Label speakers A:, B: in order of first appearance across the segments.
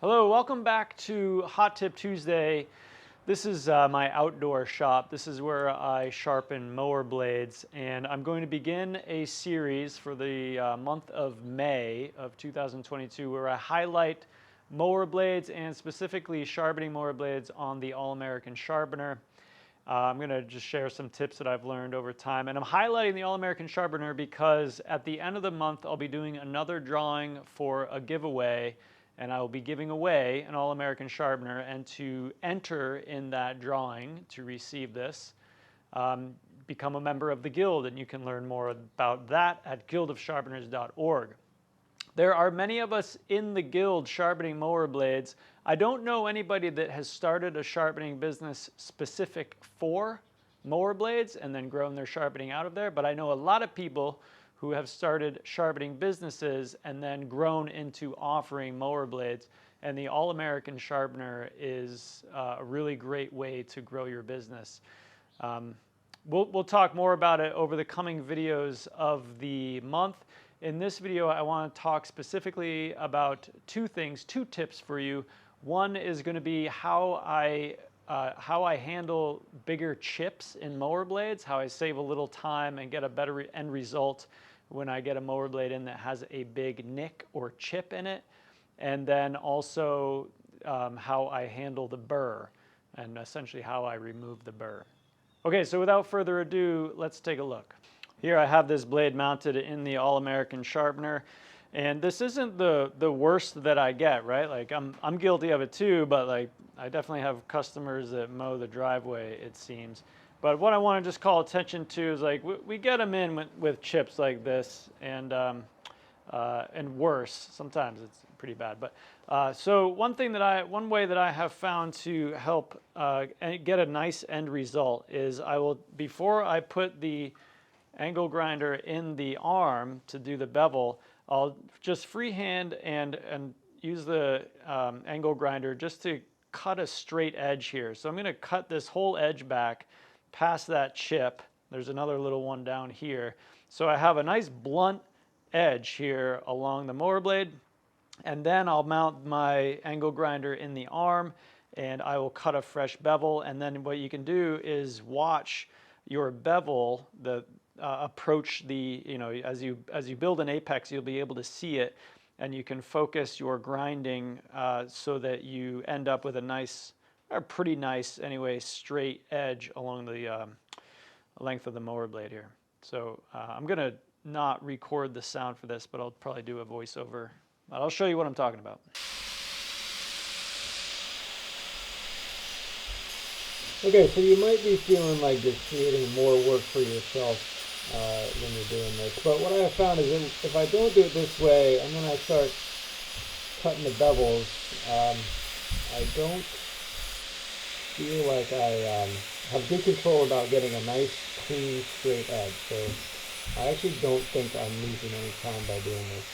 A: Hello, welcome back to Hot Tip Tuesday. This is my outdoor shop. This is where I sharpen mower blades, and I'm going to begin a series for the month of May of 2022 where I highlight mower blades and specifically sharpening mower blades on the All-American Sharpener. I'm going to just share some tips that I've learned over time, and I'm highlighting the All-American Sharpener because at the end of the month I'll be doing another drawing for a giveaway, and I will be giving away an All-American Sharpener. And to enter in that drawing to receive this, become a member of the Guild, and you can learn more about that at guildofsharpeners.org. There are many of us in the Guild sharpening mower blades. I don't know anybody that has started a sharpening business specific for mower blades and then grown their sharpening out of there, but I know a lot of people who have started sharpening businesses and then grown into offering mower blades. And the All-American Sharpener is a really great way to grow your business. We'll talk more about it over the coming videos of the month. In this video, I want to talk specifically about two things, two tips for you. One is going to be how I handle bigger chips in mower blades, how I save a little time and get a better end result when I get a mower blade in that has a big nick or chip in it, and then also how I handle the burr and essentially how I remove the burr. Okay, so without further ado, let's take a look. Here I have this blade mounted in the All-American Sharpener, and this isn't the worst that I get, right? Like I'm guilty of it too, but like I definitely have customers that mow the driveway, it seems. But what I want to just call attention to is like we get them in with chips like this, and worse. Sometimes it's pretty bad. But so one way that I have found to help get a nice end result is before I put the angle grinder in the arm to do the bevel, I'll just freehand and use the angle grinder just to cut a straight edge here. So I'm going to cut this whole edge back past that chip. There's another little one down here. So I have a nice blunt edge here along the mower blade, and then I'll mount my angle grinder in the arm and I will cut a fresh bevel. And then what you can do is watch your bevel approach the, as you build an apex, you'll be able to see it, and you can focus your grinding so that you end up with a nice, or pretty nice anyway, straight edge along the length of the mower blade here. So I'm going to not record the sound for this, but I'll probably do a voiceover. I'll show you what I'm talking about.
B: Okay, so you might be feeling like you're creating more work for yourself when you're doing this. But what I have found is if I don't do it this way, and then I start cutting the bevels, I don't feel like I have good control about getting a nice, clean, straight edge. So I actually don't think I'm losing any time by doing this.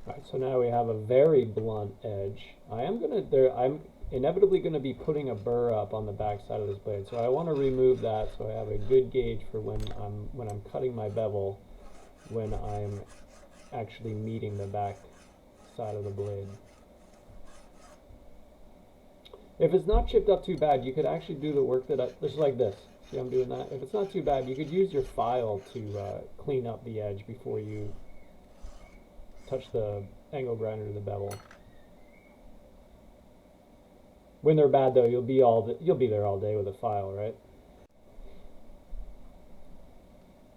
B: Alright, so now we have a very blunt edge. I'm inevitably going to be putting a burr up on the back side of this blade, so I want to remove that so I have a good gauge for when I'm cutting my bevel, when I'm actually meeting the back side of the blade. If it's not chipped up too bad, you could actually do the work just like this. See, I'm doing that. If it's not too bad, you could use your file to clean up the edge before you touch the angle grinder to the bevel. When they're bad though, you'll be there all day with a file, right?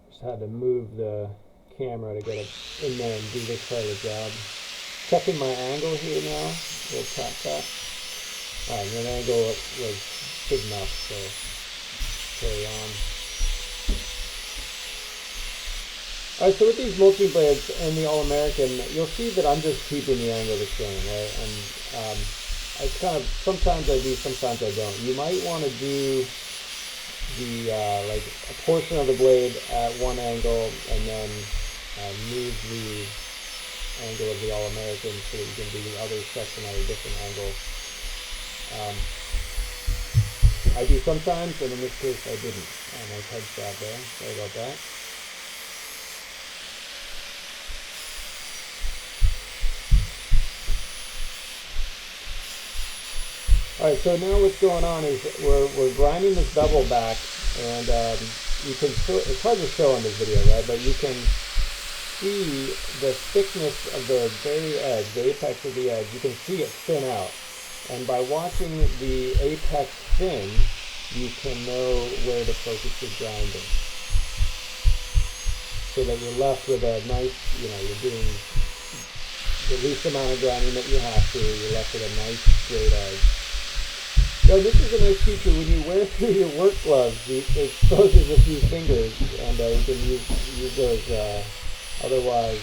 B: Just had to move the camera to get it in there and do this part of the job. Checking my angle here now. We'll tap that. Alright, the angle was big enough, so carry on. Alright, so with these mulching blades and the All-American, you'll see that I'm just keeping the angle the same, right? And I sometimes I do, sometimes I don't. You might want to do the like a portion of the blade at one angle, and then move the angle of the All-American so that you can do the other section at a different angle. I do sometimes, and in this case I didn't. Nice headshot there. Sorry about that. Alright, so now what's going on is we're grinding this bevel back, and you can it's hard to show on this video, right? But you can see the thickness of the very edge, the apex of the edge. You can see it thin out, and by watching the apex thin, you can know where to focus your grinding, so that you're left with a nice, you're doing the least amount of grinding that you have to. You're left with a nice straight edge. So this is a nice feature. When you wear through your work gloves, it exposes a few fingers, and you can use those otherwise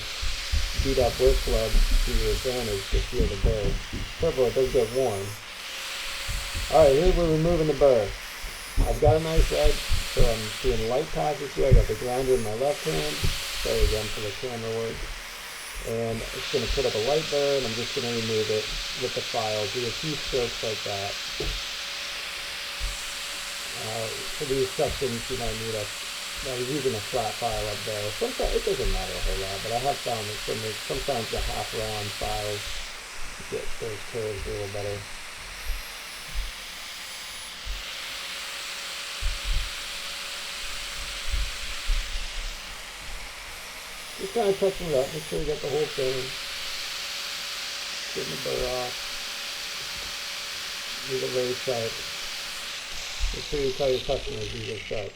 B: beat up work gloves to your advantage to feel the burr. Careful, it does get warm. Alright, here we're removing the burr. I've got a nice edge, so I'm doing light passes here. I got the grinder in my left hand. Sorry again for the camera work. And it's going to put up a light burr, and I'm just going to remove it with the file. Do a few strokes like that. For these sections, you might need I was using a flat file up there. Sometimes it doesn't matter a whole lot, but I have found that sometimes the half round files get those curves a little better. Just kind of touching it up, make sure you get the whole thing. Getting the burr off. Leave it very sharp. Make sure you tell your customers these are sharp.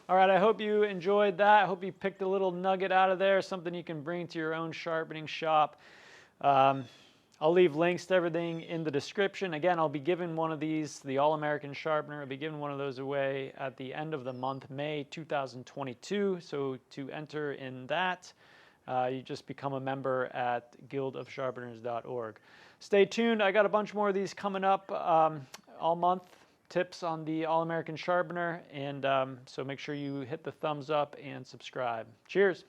A: All right, I hope you enjoyed that. I hope you picked a little nugget out of there, something you can bring to your own sharpening shop. I'll leave links to everything in the description. Again, I'll be giving one of these, the All-American Sharpener. I'll be giving one of those away at the end of the month, May 2022. So to enter in that, you just become a member at guildofsharpeners.org. Stay tuned. I got a bunch more of these coming up all month. Tips on the All-American Sharpener, and so make sure you hit the thumbs up and subscribe. Cheers.